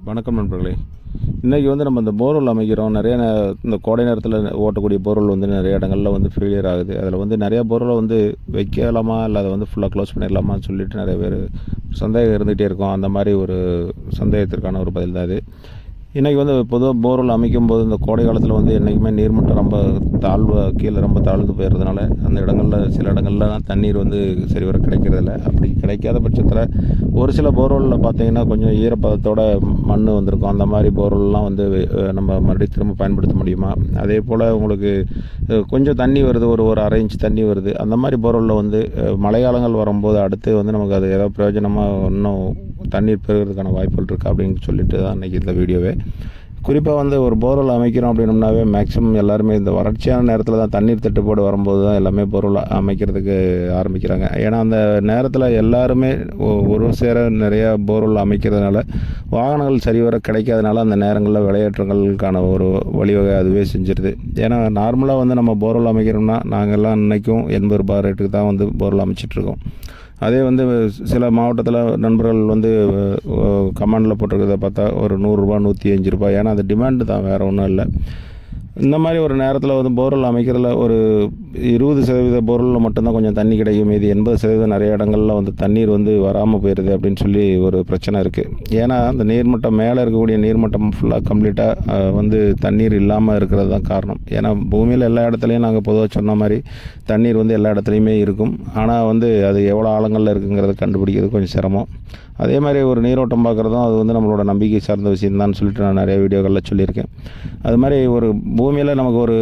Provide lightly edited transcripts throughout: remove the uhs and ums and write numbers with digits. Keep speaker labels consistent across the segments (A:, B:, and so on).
A: வணக்கம் நண்பர்களே. இன்றைக்கி நம்ம இந்த போர்வெல் அமைக்கிறோம். நிறைய இந்த கோடை நேரத்தில் ஓட்டக்கூடிய போர்வெல் நிறைய இடங்களில் ஃபெயிலியர் ஆகுது. அதில் நிறைய போர்வெலை வைக்கலாமா இல்லை அதை ஃபுல்லாக க்ளோஸ் பண்ணிடலாமான்னு சொல்லிட்டு நிறைய பேர் சந்தேகம் இருந்துகிட்டே இருக்கும். அந்த மாதிரி ஒரு சந்தேகத்திற்கான ஒரு பதில் தான் இது. இன்றைக்கி பொதுவாக போர்வெல் அமைக்கும் போது இந்த கோடை காலத்தில் என்றைக்குமே நீர்மட்டம் ரொம்ப கீழே ரொம்ப தாழ்ந்து போயிடுறதுனால அந்த இடங்களில் சில இடங்கள்லாம் தண்ணீர் சரிவர கிடைக்கிறதில்ல. அப்படி கிடைக்காத பட்சத்தில் ஒரு சில போர்வெல்லில் பார்த்திங்கன்னா கொஞ்சம் ஈரப்பதத்தோட மண் வந்திருக்கும். அந்த மாதிரி போர்வெல்லாம் நம்ம மறுபடியும் திரும்ப பயன்படுத்த முடியுமா? அதே போல் உங்களுக்கு கொஞ்சம் தண்ணி வருது, ஒரு அரை இன்ச் தண்ணி வருது. அந்த மாதிரி போர்வெல்லில் மழைக்காலங்கள் வரும்போது அடுத்து நமக்கு அது ஏதோ பிரயோஜனமாக இன்னும் தண்ணீர் பெறுகிறதுக்கான வாய்ப்புகள் இருக்குது அப்படின்னு சொல்லிட்டு தான் இன்றைக்கி இந்த வீடியோவே. குறிப்பாக ஒரு போர்வெல் அமைக்கிறோம் அப்படின்னம்னாவே மேக்ஸிமம் எல்லாருமே இந்த வறட்சியான நேரத்தில் தான் தண்ணீர் தட்டுப்பாடு வரும்போது தான் எல்லாமே போர்வெல் அமைக்கிறதுக்கு ஆரம்பிக்கிறாங்க. ஏன்னா அந்த நேரத்தில் எல்லாருமே ஒரு சேர நிறையா போர்வெல் அமைக்கிறதுனால வாகனங்கள் சரிவர கிடைக்காதனால அந்த நேரங்களில் விளையாட்டுகளுக்கான ஒரு வழிவகை அதுவே செஞ்சிருது. ஏன்னா நார்மலாக நம்ம போர்வெல் அமைக்கிறோம்னா நாங்கள்லாம் இன்றைக்கும் 80 ரூபாய் ரேட்டுக்கு தான் போர்வெல் அமைச்சிட்ருக்கோம். அதே சில மாவட்டத்தில் நண்பர்கள் கமெண்டில் போட்டிருக்கிறத பார்த்தா ஒரு 100 ரூபா 105 ரூபாய். ஏன்னா அது டிமாண்டு தான், வேறு ஒன்றும் இல்லை. இந்த மாதிரி ஒரு நேரத்தில் போர்வெல் அமைக்கிறதுல ஒரு 20% போர்வெல்லில் மட்டும்தான் கொஞ்சம் தண்ணி கிடைக்கும். மீது 80% நிறைய இடங்களில் தண்ணீர் வராமல் போயிடுது அப்படின்னு சொல்லி ஒரு பிரச்சனை இருக்குது. ஏன்னா அந்த நீர்மட்டம் மேலே இருக்கக்கூடிய நீர்மட்டம் ஃபுல்லாக கம்ப்ளீட்டாக தண்ணீர் இல்லாமல் இருக்கிறது தான் காரணம். ஏன்னா பூமியில் எல்லா இடத்துலையும் நாங்கள் பொதுவாக சொன்ன மாதிரி தண்ணீர் எல்லா இடத்துலையுமே இருக்கும். ஆனால் அது எவ்வளோ ஆழங்களில் இருக்குங்கிறத கண்டுபிடிக்கிறது கொஞ்சம் சிரமம். அதே மாதிரி ஒரு நீரோட்டம் பார்க்குறதும் அது நம்மளோட நம்பிக்கை சார்ந்த விஷயம்தான் சொல்லிட்டு நான் நிறைய வீடியோக்களில் சொல்லியிருக்கேன். அது மாதிரி ஒரு பூமியில் நமக்கு ஒரு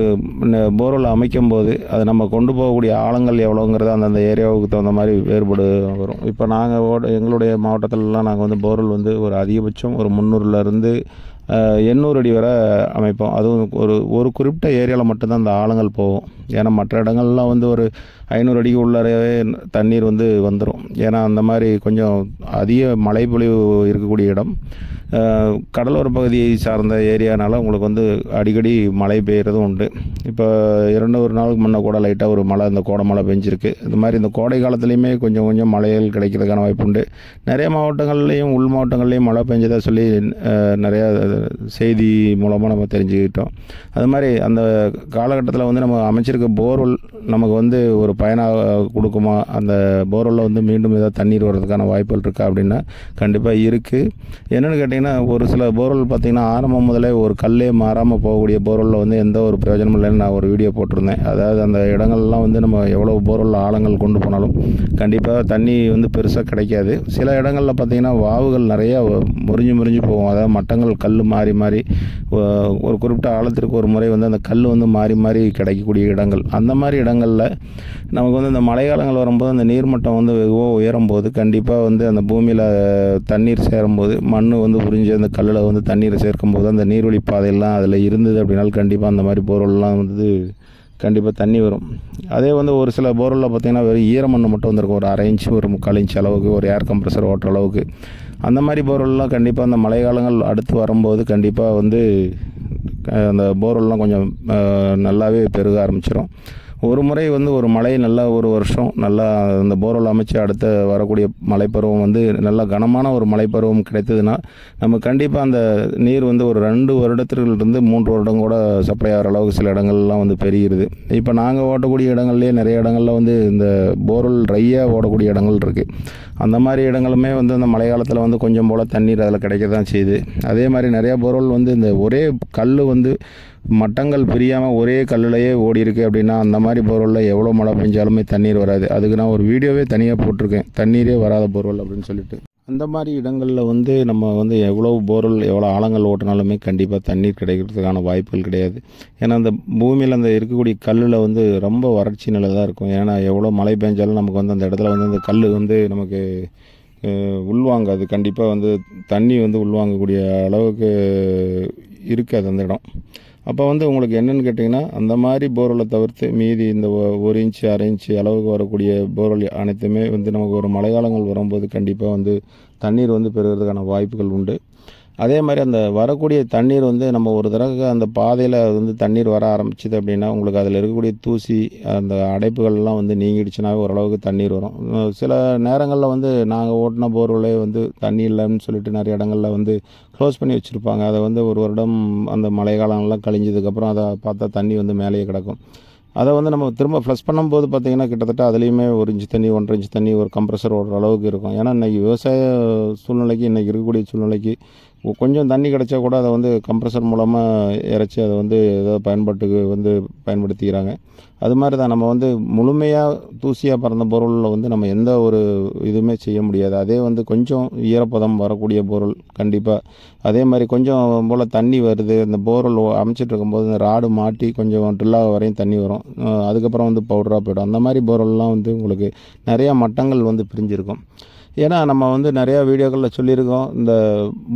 A: போர்வெல் அமைக்கும் போது அது நம்ம கொண்டு போகக்கூடிய ஆழங்கள் எவ்வளோங்கிறது அந்தந்த ஏரியாவுக்கு தகுந்த மாதிரி வேறுபாடு வரும். இப்போ நாங்கள் எங்களுடைய மாவட்டத்திலலாம் நாங்கள் போர்வெல் ஒரு அதிகபட்சம் ஒரு 300லேருந்து 800 அடி வரை அமைப்போம். அதுவும் ஒரு குறிப்பிட்ட ஏரியாவில் மட்டும்தான் அந்த ஆழங்கள் போகும். ஏன்னா மற்ற இடங்கள்லாம் ஒரு 500 அடிக்கு உள்ளவே தண்ணீர் வந்துடும். ஏன்னா அந்த மாதிரி கொஞ்சம் அதிக மழைப்பொழிவு இருக்கக்கூடிய இடம், கடலோர பகுதியை சார்ந்த ஏரியானால உங்களுக்கு அடிக்கடி மழை பெய்கிறதும் உண்டு. இப்போ ஒரு நாளுக்கு முன்னே கூட லைட்டாக ஒரு மழை, இந்த கோடை மழை பெஞ்சிருக்கு. இந்த மாதிரி இந்த கோடை காலத்துலேயுமே கொஞ்சம் கொஞ்சம் மழைகள் கிடைக்கிறதுக்கான வாய்ப்பு உண்டு. நிறைய மாவட்டங்கள்லேயும் உள் மாவட்டங்கள்லேயும் மழை பெஞ்சதாக சொல்லி நிறையா செய்தி மூலமாக நம்ம தெரிஞ்சுக்கிட்டோம். அது மாதிரி அந்த காலகட்டத்தில் நம்ம அமைச்சிருக்க போர்வெல் நமக்கு ஒரு பயனாக கொடுக்குமா, அந்த போர்வெல்லில் மீண்டும் ஏதாவது தண்ணீர் வர்றதுக்கான வாய்ப்புகள் இருக்கா அப்படின்னா கண்டிப்பாக இருக்குது. என்னென்னு கேட்டிங்கன்னா, ஒரு சில போர்வெல் பார்த்திங்கன்னா ஆரம்பம் முதலே ஒரு கல்லே மாறாமல் போகக்கூடிய போர்வெல்லில் எந்த ஒரு பிரயோஜனம் இல்லைன்னு நான் ஒரு வீடியோ போட்டிருந்தேன். அதாவது அந்த இடங்கள்லாம் நம்ம எவ்வளோ போர்வெல் ஆழங்கள் கொண்டு போனாலும் கண்டிப்பாக தண்ணி பெருசாக கிடைக்காது. சில இடங்களில் பார்த்திங்கன்னா வாவுகள் நிறையா முறிஞ்சு போகும். அதாவது மட்டங்கள் கல் மாறி மாறி ஒரு குறிப்பிட்ட ஆழத்திற்கு ஒரு முறை அந்த கல் மாறி மாறி கிடைக்கக்கூடிய இடங்கள். அந்த மாதிரி இடங்களில் நமக்கு இந்த மழைக்காலங்கள் வரும்போது அந்த நீர்மட்டம் வெகுவாக உயரும்போது கண்டிப்பாக அந்த பூமியில் தண்ணீர் சேரும்போது மண் புரிஞ்சு அந்த கல்லில் தண்ணீரை சேர்க்கும்போது அந்த நீர்வழி பாதையெல்லாம் அதில் இருந்தது அப்படின்னாலும் கண்டிப்பாக அந்த மாதிரி போர்வெல்லாம் கண்டிப்பாக தண்ணி வரும். அதே ஒரு சில போர்வெல்லில் பார்த்திங்கன்னா வெறும் ஈரமண் மட்டும் வந்திருக்கும். ஒரு அரை இன்ச்சு ஒரு 3/4 இன்ச் அளவுக்கு, ஒரு ஏர் கம்ப்ரெசர் ஓட்டுற அளவுக்கு. அந்த மாதிரி போர்வெல்லாம் கண்டிப்பாக அந்த மழை காலங்கள் அடுத்து வரும்போது கண்டிப்பாக அந்த போர்வெல்லாம் கொஞ்சம் நல்லாவே பெருக ஆரம்பிச்சிடும். ஒரு முறை ஒரு மழை நல்லா ஒரு வருஷம் நல்லா அந்த போர்வெல் அமைச்சு அடுத்த வரக்கூடிய மழைப்பருவம் நல்லா கனமான ஒரு மழைப்பருவம் கிடைத்ததுன்னா நம்ம கண்டிப்பாக அந்த நீர் ஒரு 2 வருடத்திலிருந்து 3 வருடம் கூட சப்ளை ஆகிற அளவுக்கு சில இடங்கள்லாம் பெருகிடுது. இப்போ நாங்கள் ஓட்டக்கூடிய இடங்கள்லேயே நிறைய இடங்களில் இந்த போர்வெல் ட்ரையாக ஓடக்கூடிய இடங்கள் இருக்குது. அந்த மாதிரி இடங்களுமே அந்த மழை காலத்தில் கொஞ்சம் போல் தண்ணீர் அதில் கிடைக்க தான் செய்யுது. அதே மாதிரி நிறையா போர்வெல் இந்த ஒரே கல் மட்டங்கள் பிரியாமல் ஒரே கல்லுலையே ஓடி இருக்குது அப்படின்னா அந்த மாதிரி போர்வெல்லில் எவ்வளோ மழை பெஞ்சாலுமே தண்ணீர் வராது. அதுக்கு நான் ஒரு வீடியோவே தனியாக போட்டிருக்கேன், தண்ணீரே வராத போர்வெல் அப்படின்னு சொல்லிட்டு. அந்த மாதிரி இடங்களில் நம்ம எவ்வளோ போர்வெல் எவ்வளோ ஆழங்கள் ஓட்டினாலுமே கண்டிப்பாக தண்ணீர் கிடைக்கிறதுக்கான வாய்ப்புகள் கிடையாது. ஏன்னா அந்த பூமியில் அந்த இருக்கக்கூடிய கல்லில் ரொம்ப வறட்சி நிலை தான் இருக்கும். ஏன்னா எவ்வளோ மழை பெஞ்சாலும் நமக்கு அந்த இடத்துல அந்த கல் நமக்கு உள்வாங்காது. கண்டிப்பாக தண்ணி உள்வாங்கக்கூடிய அளவுக்கு இருக்காது அந்த இடம். அப்போ உங்களுக்கு என்னென்னு கேட்டிங்கன்னா, அந்த மாதிரி போர்வெல்லை தவிர்த்து மீதி இந்த 1 இன்ச்சு 1/2 இன்ச்சு அளவுக்கு வரக்கூடிய போர்வெல் அனைத்துமே நமக்கு ஒரு மழைக்காலங்கள் வரும்போது கண்டிப்பாக தண்ணீர் பெறுவதற்கான வாய்ப்புகள் உண்டு. அதே மாதிரி அந்த வரக்கூடிய தண்ணீர் வந்து நம்ம ஒரு தடவை அந்த பாதையில் வந்து தண்ணீர் வர ஆரம்பிச்சுது அப்படின்னா உங்களுக்கு அதில் இருக்கக்கூடிய தூசி அந்த அடைப்புகள்லாம் வந்து நீங்கிடுச்சுனாவே ஓரளவுக்கு தண்ணீர் வரும். சில நேரங்களில் வந்து நாங்கள் ஓட்டின போர்வெல்லே வந்து தண்ணி இல்லைன்னு சொல்லிட்டு நிறைய இடங்களில் வந்து க்ளோஸ் பண்ணி வச்சுருப்பாங்க. அதை வந்து ஒரு வருடம் அந்த மழை காலங்கள்லாம் கழிஞ்சதுக்கப்புறம் அதை பார்த்தா தண்ணி வந்து மேலேயே கிடக்கும். அதை வந்து நம்ம திரும்ப ஃப்ளஷ் பண்ணும்போது பார்த்திங்கன்னா கிட்டத்தட்ட அதுலேயுமே 1 இன்ச் தண்ணி 1.5 இன்ச் தண்ணி ஒரு கம்ப்ரஸர் ஓடுற அளவுக்கு இருக்கும். ஏன்னா இன்றைக்கி விவசாய சூழ்நிலைக்கு இன்றைக்கி இருக்கக்கூடிய சூழ்நிலைக்கு கொஞ்சம் தண்ணி கிடச்சா கூட அதை வந்து கம்ப்ரஸர் மூலமாக இறைச்சி அதை வந்து ஏதோ பயன்பாட்டுக்கு வந்து பயன்படுத்திக்கிறாங்க. அது மாதிரி தான் நம்ம வந்து முழுமையாக தூசியாக பறந்த பொருளில் வந்து நம்ம எந்த ஒரு இதுவுமே செய்ய முடியாது. அதே வந்து கொஞ்சம் ஈரப்பதம் வரக்கூடிய பொருள் கண்டிப்பாக அதே மாதிரி கொஞ்சம் போல் தண்ணி வருது அந்த போர்வெல் அமைச்சிட்டு இருக்கும்போது இந்த ராடு மாட்டி கொஞ்சம் ட்ரில்லாக வரையும் தண்ணி வரும். அதுக்கப்புறம் வந்து பவுடராக போய்டும். அந்த மாதிரி போர்வெல்லாம் வந்து உங்களுக்கு நிறையா மட்டங்கள் வந்து பிரிஞ்சிருக்கும். ஏன்னா நம்ம வந்து நிறையா வீடியோக்களில் சொல்லியிருக்கோம். இந்த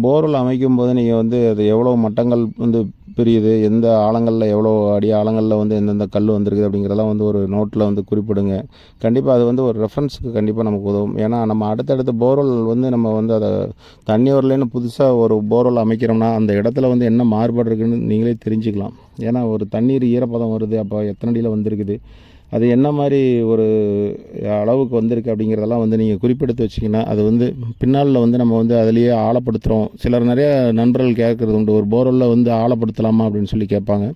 A: போர்வெல் அமைக்கும் போது நீங்கள் வந்து அது எவ்வளோ மட்டங்கள் வந்து பிரியுது, எந்த ஆழங்களில் எவ்வளோ அடி ஆழங்களில் வந்து எந்தெந்த கல் வந்திருக்குது அப்படிங்கிறதெல்லாம் வந்து ஒரு நோட்டில் வந்து குறிப்பிடுங்க. கண்டிப்பாக அது வந்து ஒரு ரெஃபரன்ஸுக்கு கண்டிப்பாக நமக்கு உதவும். ஏன்னா நம்ம அடுத்தடுத்த போர்வெல் வந்து நம்ம வந்து அதை தண்ணி வரலன்னு புதுசாக ஒரு போர்வெல் அமைக்கிறோம்னா அந்த இடத்துல வந்து என்ன மாறுபாடு இருக்குதுன்னு நீங்களே தெரிஞ்சுக்கலாம். ஏன்னா ஒரு தண்ணீர் ஈரப்பதம் வருது, அப்போ எத்தனை அடியில் வந்திருக்குது, அது என்ன மாதிரி ஒரு அளவுக்கு வந்திருக்கு அப்படிங்கிறதெல்லாம் வந்து நீங்கள் குறிப்பெடுத்து வச்சிங்கன்னா அது வந்து பின்னாளில் வந்து நம்ம வந்து அதிலேயே ஆழப்படுத்துகிறோம். சிலர் நிறைய நண்பர்கள் கேட்குறது உண்டு, ஒரு போர்வெல்லில் வந்து ஆழப்படுத்தலாமா அப்படின்னு சொல்லி கேட்பாங்க.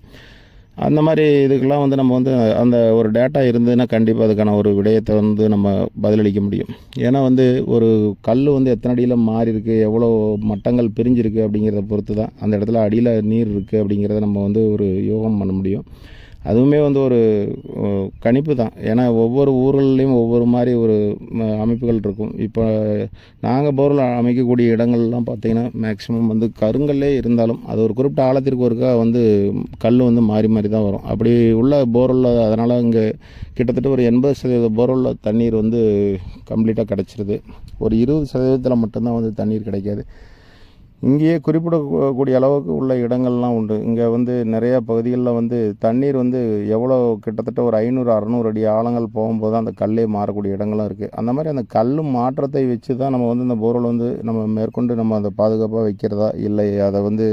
A: அந்த மாதிரி இதுக்கெல்லாம் வந்து நம்ம வந்து அந்த ஒரு டேட்டா இருந்ததுன்னா கண்டிப்பாக அதுக்கான ஒரு விடயத்தை வந்து நம்ம பதிலளிக்க முடியும். ஏன்னா வந்து ஒரு கல் வந்து எத்தனை அடியில் மாறி இருக்குது, எவ்வளோ மட்டங்கள் பிரிஞ்சிருக்கு அப்படிங்கிறத பொறுத்து தான் அந்த இடத்துல அடியில் நீர் இருக்குது அப்படிங்கிறத நம்ம வந்து ஒரு யோகம் பண்ண முடியும். அதுவுமே வந்து ஒரு கணிப்பு தான். ஏன்னா ஒவ்வொரு ஊர்கள்லேயும் ஒவ்வொரு மாதிரி ஒரு அமைப்புகள் இருக்கும். இப்போ நாங்கள் போர்வெல் அமைக்கக்கூடிய இடங்கள்லாம் பார்த்திங்கன்னா மேக்ஸிமம் வந்து கருங்கல்லே இருந்தாலும் அது ஒரு குறிப்பிட்ட ஆழத்திற்கு ஒருக்கா வந்து கல் வந்து மாறி மாறி தான் வரும். அப்படி உள்ள போர்வெல்லில் அதனால் இங்கே கிட்டத்தட்ட ஒரு 80% போர்வெல்லில் தண்ணீர் வந்து கம்ப்ளீட்டாக கிடச்சிருது. ஒரு 20% மட்டும்தான் வந்து தண்ணீர் கிடைக்காது. இங்கேயே குறிப்பிடக்கூடிய அளவுக்கு உள்ள இடங்கள்லாம் உண்டு. இங்கே வந்து நிறையா பகுதிகளில் வந்து தண்ணீர் வந்து எவ்வளோ கிட்டத்தட்ட ஒரு 500-600 அடி ஆழங்கள் போகும்போது தான் அந்த கல்லே மாறக்கூடிய இடங்களும் இருக்குது. அந்த மாதிரி அந்த கல் மாற்றத்தை வச்சு தான் நம்ம வந்து இந்த போர்வெல் வந்து நம்ம மேற்கொண்டு நம்ம அதை பாதுகாப்பாக வைக்கிறதா இல்லை அதை வந்து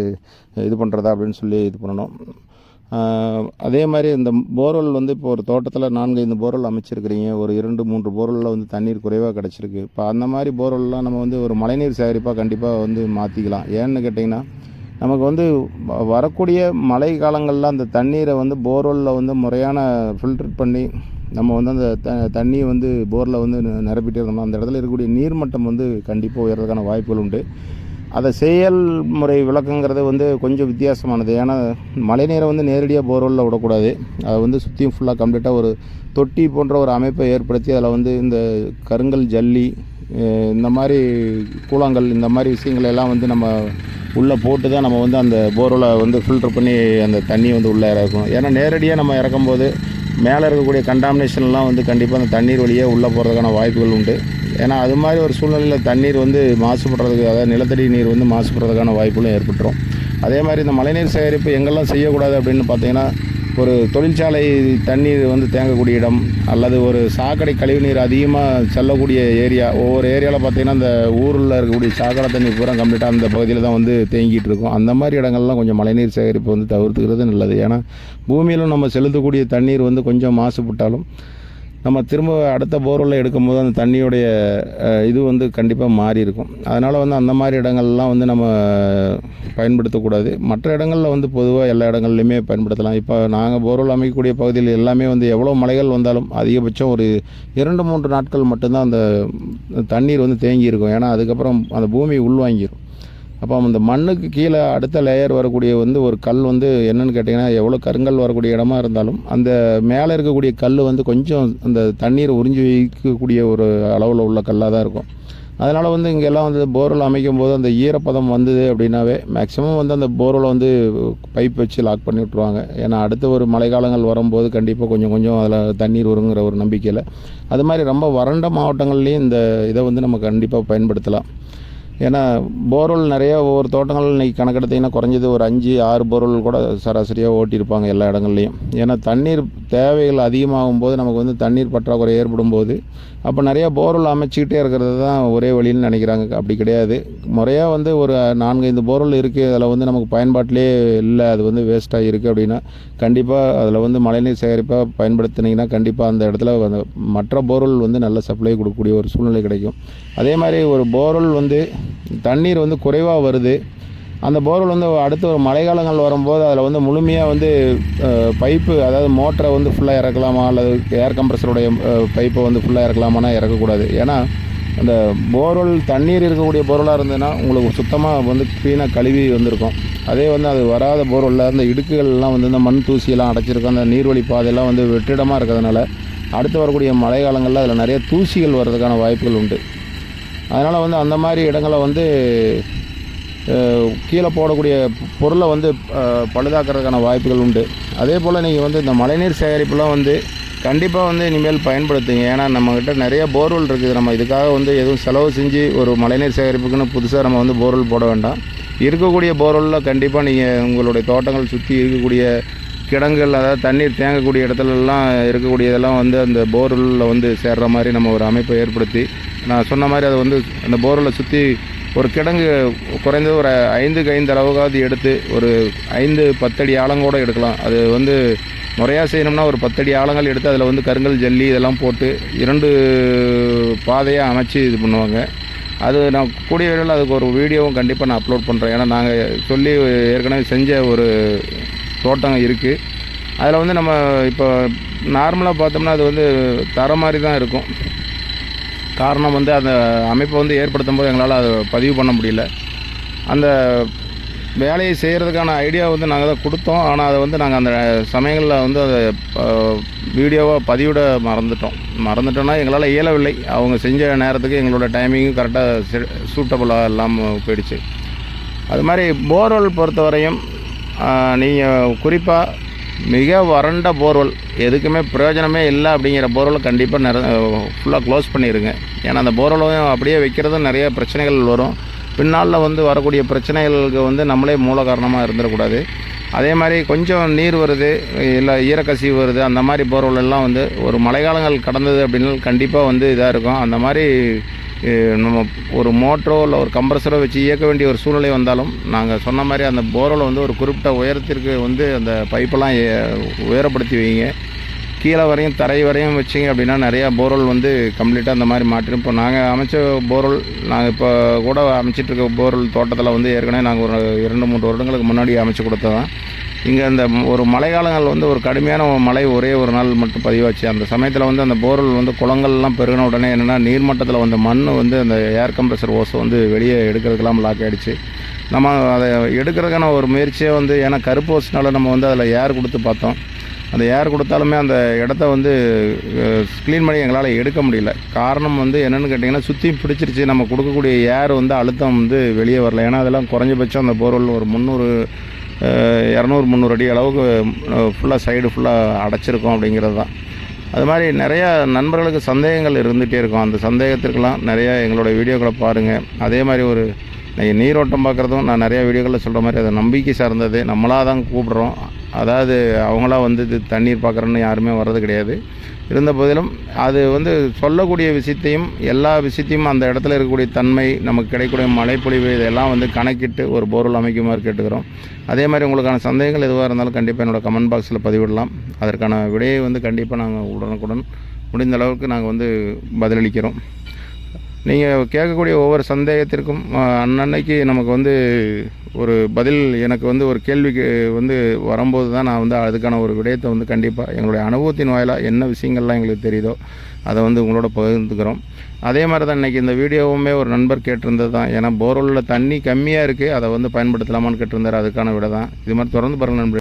A: இது பண்ணுறதா அப்படின்னு சொல்லி இது பண்ணணும். அதே மாதிரி இந்த போர்வெல் வந்து இப்போ ஒரு தோட்டத்தில் 4-5 போர்வெல் அமைச்சிருக்கிறீங்க, ஒரு 2-3 போர்வெல்லில் வந்து தண்ணீர் குறைவாக கிடச்சிருக்கு. இப்போ அந்த மாதிரி போர்வெல்லாம் நம்ம வந்து ஒரு மழைநீர் சேகரிப்பாக கண்டிப்பாக வந்து மாற்றிக்கலாம். ஏன்னு கேட்டிங்கன்னா நமக்கு வந்து வரக்கூடிய மழை காலங்களில் அந்த தண்ணீரை வந்து போர்வெல்லில் வந்து முறையான ஃபில்டர் பண்ணி நம்ம வந்து அந்த தண்ணியை வந்து போரில் வந்து நிரப்பிட்டே இருந்தோம்னா அந்த இடத்துல இருக்கக்கூடிய நீர்மட்டம் வந்து கண்டிப்பாக உயர்றதுக்கான வாய்ப்புகள் உண்டு. அதை செயல்முறை விளக்கங்கிறது வந்து கொஞ்சம் வித்தியாசமானது. ஏன்னா மழைநீரை வந்து நேரடியாக போர்வெல்லில் விடக்கூடாது. அதை வந்து சுற்றியும் ஃபுல்லாக கம்ப்ளீட்டாக ஒரு தொட்டி போன்ற ஒரு அமைப்பை ஏற்படுத்தி அதில் வந்து இந்த கருங்கல் ஜல்லி இந்த மாதிரி கூழாங்கல் இந்த மாதிரி விஷயங்கள் எல்லாம் வந்து நம்ம உள்ளே போட்டு தான் நம்ம வந்து அந்த போர்வெல்லை வந்து ஃபில்டர் பண்ணி அந்த தண்ணியை வந்து உள்ளே இறக்கணும். ஏன்னா நேரடியாக நம்ம இறக்கும்போது மேலே இருக்கக்கூடிய கண்டாமினேஷன்லாம் வந்து கண்டிப்பாக அந்த தண்ணீர் வழியே உள்ளே போகிறதுக்கான வாய்ப்புகள் உண்டு. ஏன்னா அது மாதிரி ஒரு சூழ்நிலையில் தண்ணீர் வந்து மாசுபடுறதுக்கு, அதாவது நிலத்தடி நீர் வந்து மாசுபடுறதுக்கான வாய்ப்புகளும் ஏற்பட்டுரும். அதே மாதிரி இந்த மழைநீர் சேகரிப்பு எங்கெல்லாம் செய்யக்கூடாது அப்படின்னு பார்த்திங்கன்னா ஒரு தொழிற்சாலை தண்ணீர் வந்து தேங்கக்கூடிய இடம் அல்லது ஒரு சாக்கடை கழிவுநீர் அதிகமாக செல்லக்கூடிய ஏரியா. ஒவ்வொரு ஏரியாவில் பார்த்திங்கன்னா அந்த ஊரில் இருக்கக்கூடிய சாக்கடை தண்ணீர் பூரா கம்ப்ளீட்டாக அந்த பகுதியில் தான் வந்து தேங்கிட்டு இருக்கும். அந்த மாதிரி இடங்கள்லாம் கொஞ்சம் மழைநீர் சேகரிப்பு வந்து தவிர்த்துக்கிறது நல்லது. ஏன்னா பூமியிலும் நம்ம செலுத்தக்கூடிய தண்ணீர் வந்து கொஞ்சம் மாசுபட்டாலும் நம்ம திரும்ப அடுத்த போர்வெல்லை எடுக்கும்போது அந்த தண்ணியுடைய இது வந்து கண்டிப்பாக மாறி இருக்கும். அதனால் வந்து அந்த மாதிரி இடங்கள்லாம் வந்து நம்ம பயன்படுத்தக்கூடாது. மற்ற இடங்களில் வந்து பொதுவாக எல்லா இடங்கள்லையுமே பயன்படுத்தலாம். இப்போ நாங்கள் போர்வெல் அமைக்கக்கூடிய பகுதியில் எல்லாமே வந்து எவ்வளோ மழைகள் வந்தாலும் அதிகபட்சம் ஒரு 2-3 நாட்கள் மட்டும்தான் அந்த தண்ணீர் வந்து தேங்கி இருக்கும். ஏன்னா அதுக்கப்புறம் அந்த பூமி உள்வாங்கிடும். அப்போ அந்த மண்ணுக்கு கீழே அடுத்த லேயர் வரக்கூடிய வந்து ஒரு கல் வந்து என்னென்னு கேட்டிங்கன்னா எவ்வளோ கருங்கல் வரக்கூடிய இடமா இருந்தாலும் அந்த மேலே இருக்கக்கூடிய கல் வந்து கொஞ்சம் அந்த தண்ணீரை உறிஞ்சி வைக்கக்கூடிய ஒரு அளவில் உள்ள கல்லாக தான் இருக்கும். அதனால் வந்து இங்கெல்லாம் வந்து போர்வெல் அமைக்கும் போது அந்த ஈரப்பதம் வந்தது அப்படின்னாவே மேக்ஸிமம் வந்து அந்த போர்வெலை வந்து பைப் வச்சு லாக் பண்ணி விட்ருவாங்க. ஏன்னா அடுத்த ஒரு மழை காலங்கள் வரும்போது கண்டிப்பாக கொஞ்சம் கொஞ்சம் அதில் தண்ணீர் வருங்கிற ஒரு நம்பிக்கையில். அது மாதிரி ரொம்ப வறண்ட மாவட்டங்கள்லேயும் இந்த இதை வந்து நம்ம கண்டிப்பாக பயன்படுத்தலாம். ஏன்னா போர்வெல் நிறைய ஒவ்வொரு தோட்டங்கள் இன்றைக்கி கணக்கெடுத்திங்கன்னா குறைஞ்சது ஒரு 5-6 போர்வெல் கூட சராசரியாக ஓட்டியிருப்பாங்க எல்லா இடங்கள்லையும். ஏன்னா தண்ணீர் தேவைகள் அதிகமாகும் போது நமக்கு வந்து தண்ணீர் பற்றாக்குறை ஏற்படும் போது அப்போ நிறையா போர்வெல் அமைச்சிக்கிட்டே இருக்கிறது தான் ஒரே வழின்னு நினைக்கிறாங்க. அப்படி கிடையாது. முறையாக வந்து ஒரு 4-5 போர்வெல் இருக்குது, அதில் வந்து நமக்கு பயன்பாட்டிலே இல்லை, அது வந்து வேஸ்ட்டாக இருக்குது அப்படின்னா கண்டிப்பாக அதில் வந்து மழைநீர் சேகரிப்பாக பயன்படுத்தினீங்கன்னா கண்டிப்பாக அந்த இடத்துல அந்த மற்ற போர்வெல் வந்து நல்ல சப்ளை கொடுக்கக்கூடிய ஒரு சூழ்நிலை கிடைக்கும். அதே மாதிரி ஒரு போர்வெல் வந்து தண்ணீர் வந்து குறைவாக வருது, அந்த போர்வெல் வந்து அடுத்த ஒரு மழைக்காலங்கள் வரும்போது அதில் வந்து முழுமையாக வந்து பைப்பு, அதாவது மோட்டரை வந்து ஃபுல்லாக இறக்கலாமா அல்லது ஏர் கம்ப்ரஸருடைய பைப்பை வந்து ஃபுல்லாக இறக்கலாமான்னா இறக்கக்கூடாது. ஏன்னா அந்த போர்வெல் தண்ணீர் இருக்கக்கூடிய போர்வெலாக இருந்ததுன்னா உங்களுக்கு சுத்தமாக வந்து க்ளீனாக கழுவி வந்திருக்கும். அதே வந்து அது வராத போர்வெல்லில் அந்த இடுக்குகள்லாம் வந்து இந்த மண் தூசியெல்லாம் அடைச்சிருக்கும், அந்த நீர்வழி பாதையெல்லாம் வந்து வெற்றிடமாக இருக்கிறதுனால அடுத்து வரக்கூடிய மழை காலங்களில் அதில் நிறைய தூசிகள் வர்றதுக்கான வாய்ப்புகள் உண்டு. அதனால் வந்து அந்த மாதிரி இடங்களை வந்து கீழே போடக்கூடிய பொருளை வந்து பழுதாக்கிறதுக்கான வாய்ப்புகள் உண்டு. அதே போல் நீங்கள் வந்து இந்த மழைநீர் சேகரிப்புலாம் வந்து கண்டிப்பாக வந்து இனிமேல் பயன்படுத்துங்க. ஏன்னா நம்மக்கிட்ட நிறைய போர்வெல் இருக்குது. நம்ம இதுக்காக வந்து எதுவும் செலவு செஞ்சு ஒரு மழைநீர் சேகரிப்புக்குன்னு புதுசாக நம்ம வந்து போர்வெல் போட வேண்டாம். இருக்கக்கூடிய போர்வெல்லில் கண்டிப்பாக நீங்கள் உங்களுடைய தோட்டங்கள் சுற்றி இருக்கக்கூடிய கிடங்குகள், அதாவது தண்ணீர் தேங்கக்கூடிய இடத்துலலாம் இருக்கக்கூடியதெல்லாம் வந்து அந்த போர்வெல்லில் வந்து சேர்கிற மாதிரி நம்ம ஒரு அமைப்பை ஏற்படுத்தி, நான் சொன்ன மாதிரி அதை வந்து அந்த போர்வெல்லை சுற்றி ஒரு கிடங்கு குறைந்தது ஒரு 5க்கு 5 அளவுக்காவது எடுத்து ஒரு 5-10 அடி ஆழங்கூட எடுக்கலாம். அது வந்து முறையாக செய்யணும்னா ஒரு 10 அடி ஆழங்கள் எடுத்து அதில் வந்து கருங்கல் ஜல்லி இதெல்லாம் போட்டு 2 பாதையாக அமைச்சு இது பண்ணுவாங்க. அது நான் கூடிய விரைவில் அதுக்கு ஒரு வீடியோவும் கண்டிப்பாக நான் அப்லோட் பண்ணுறேன். ஏன்னா நாங்கள் சொல்லி ஏற்கனவே செஞ்ச ஒரு தோட்டம் இருக்குது. அதில் வந்து நம்ம இப்போ நார்மலாக பார்த்தோம்னா அது வந்து தர மாதிரி தான் இருக்கும். காரணம் வந்து அந்த அமைப்பை வந்து ஏற்படுத்தும் போது எங்களால் அதை பதிவு பண்ண முடியல. அந்த வேலையை செய்கிறதுக்கான ஐடியா வந்து நாங்கள் தான் கொடுத்தோம். ஆனால் அதை வந்து நாங்கள் அந்த சமயங்களில் வந்து அதை வீடியோவாக பதிவிட மறந்துட்டோம்னா எங்களால் இயலவில்லை. அவங்க செஞ்ச நேரத்துக்கு எங்களோட டைமிங்கும் கரெக்டாக சூட்டபுளாக இல்லாமல் போயிடுச்சு. அது மாதிரி போர்வெல் பொறுத்தவரையும் நீங்கள் குறிப்பாக மிக வறண்ட போர்வெல், எதுக்குமே பிரயோஜனமே இல்லை அப்படிங்கிற போர்வெலை கண்டிப்பாக ஃபுல்லாக க்ளோஸ் பண்ணிடுங்க. ஏன்னா அந்த போர்வெலையும் அப்படியே வைக்கிறதும் நிறைய பிரச்சனைகள் வரும். பின்னால் வந்து வரக்கூடிய பிரச்சனைகளுக்கு வந்து நம்மளே மூல காரணமாக இருந்துடக்கூடாது. அதே மாதிரி கொஞ்சம் நீர் வருது, இல்லை ஈரக்கசிவு வருது, அந்த மாதிரி போர்வெல் எல்லாம் வந்து ஒரு மழைக்காலங்கள் கடந்தது அப்படின்னா கண்டிப்பாக வந்து இதாக இருக்கும். அந்த மாதிரி நம்ம ஒரு மோட்டரோ இல்லை ஒரு கம்ப்ரஸரோ வச்சு இயக்க வேண்டிய ஒரு சூழ்நிலை வந்தாலும் நாங்கள் சொன்ன மாதிரி அந்த போர்வெல் வந்து ஒரு குறிப்பிட்ட உயரத்திற்கு வந்து அந்த பைப்பெல்லாம் உயரப்படுத்தி வைங்க. கீழே வரையும் தரை வரையும் வச்சிங்க அப்படின்னா நிறையா போர்வெல் வந்து கம்ப்ளீட்டாக அந்த மாதிரி மாற்றிடும். இப்போ நாங்கள் அமைச்ச போர்வெல், நாங்கள் இப்போ கூட அமைச்சிட்ருக்க போர்வெல் தோட்டத்தில் வந்து ஏற்கனவே நாங்கள் ஒரு 2-3 வருடங்களுக்கு முன்னாடி அமைச்சு கொடுத்ததான். இங்கே அந்த ஒரு மழைக்காலங்கள் வந்து ஒரு கடுமையான மழை ஒரே ஒரு நாள் மட்டும் பதிவாச்சு. அந்த சமயத்தில் வந்து அந்த போர்வெல் வந்து குளங்கள்லாம் பெருகின உடனே என்னென்னா நீர்மட்டத்தில் வந்த மண் வந்து அந்த ஏர் கம்ப்ரஸர் ஓஸை வந்து வெளியே எடுக்கிறதுக்கெல்லாம் லாக் ஆகிடுச்சு. நம்ம அதை எடுக்கிறதுக்கான ஒரு முயற்சியை வந்து, ஏன்னா கருப்பு ஓஸ்னால நம்ம வந்து அதில் ஏர் கொடுத்து பார்த்தோம். அந்த ஏர் கொடுத்தாலுமே அந்த இடத்த வந்து க்ளீன் பண்ணி எங்களால் எடுக்க முடியல. காரணம் வந்து என்னென்னு கேட்டிங்கன்னா சுற்றி பிடிச்சிருச்சு. நம்ம கொடுக்கக்கூடிய ஏர் வந்து அழுத்தம் வந்து வெளியே வரல. ஏன்னா அதெல்லாம் குறைஞ்சபட்சம் அந்த போர்வெல் ஒரு 200-300 அடி அளவுக்கு ஃபுல்லாக சைடு ஃபுல்லாக அடைச்சிருக்கோம் அப்படிங்கிறது தான். அது மாதிரி நிறையா நண்பர்களுக்கு சந்தேகங்கள் இருந்துகிட்டே இருக்கும். அந்த சந்தேகத்திற்கெல்லாம் நிறையா எங்களோட வீடியோக்களை பாருங்கள். அதே மாதிரி ஒரு நீரோட்டம் பார்க்குறதும் நான் நிறையா வீடியோக்களில் சொல்கிற மாதிரி அது நம்பிக்கை சார்ந்தது. நம்மளாக தான் கூப்பிட்றோம். அதாவது அவங்களாம் வந்து இது தண்ணீர் பார்க்குறோன்னு யாருமே வர்றது கிடையாது. இருந்த போதிலும் அது வந்து சொல்லக்கூடிய விஷயத்தையும் எல்லா விஷயத்தையும் அந்த இடத்துல இருக்கக்கூடிய தன்மை, நமக்கு கிடைக்கக்கூடிய மழைப்பொழிவு, இதெல்லாம் வந்து கணக்கிட்டு ஒரு போர்வெல் அமைக்குமாறு கேட்டுக்கிறோம். அதே மாதிரி உங்களுக்கான சந்தேகங்கள் எதுவாக இருந்தாலும் கண்டிப்பாக என்னோடய கமெண்ட் பாக்ஸில் பதிவிடலாம். அதற்கான விடையை வந்து கண்டிப்பாக நாங்கள் உடனுக்குடன் முடிந்த அளவுக்கு நாங்கள் வந்து பதிலளிக்கிறோம். நீங்கள் கேட்கக்கூடிய ஒவ்வொரு சந்தேகத்திற்கும் அன்னன்னைக்கு நமக்கு வந்து ஒரு பதில், எனக்கு வந்து ஒரு கேள்விக்கு வந்து வரும்போது தான் நான் வந்து அதுக்கான ஒரு விடயத்தை வந்து கண்டிப்பாக எங்களுடைய அனுபவத்தின் வாயிலாக என்ன விஷயங்கள்லாம் எங்களுக்கு தெரியுதோ அதை வந்து உங்களோட பகிர்ந்துக்கிறோம். அதே மாதிரி தான் இன்றைக்கி இந்த வீடியோவுமே ஒரு நண்பர் கேட்டிருந்தது தான். ஏன்னா போர்வெல்லில் தண்ணி கம்மியாக இருக்குது, அதை வந்து பயன்படுத்தலாமான்னு கேட்டிருந்தார். அதுக்கான விட தான். இது மாதிரி தொடர்ந்து பாருங்கள் நண்பர்.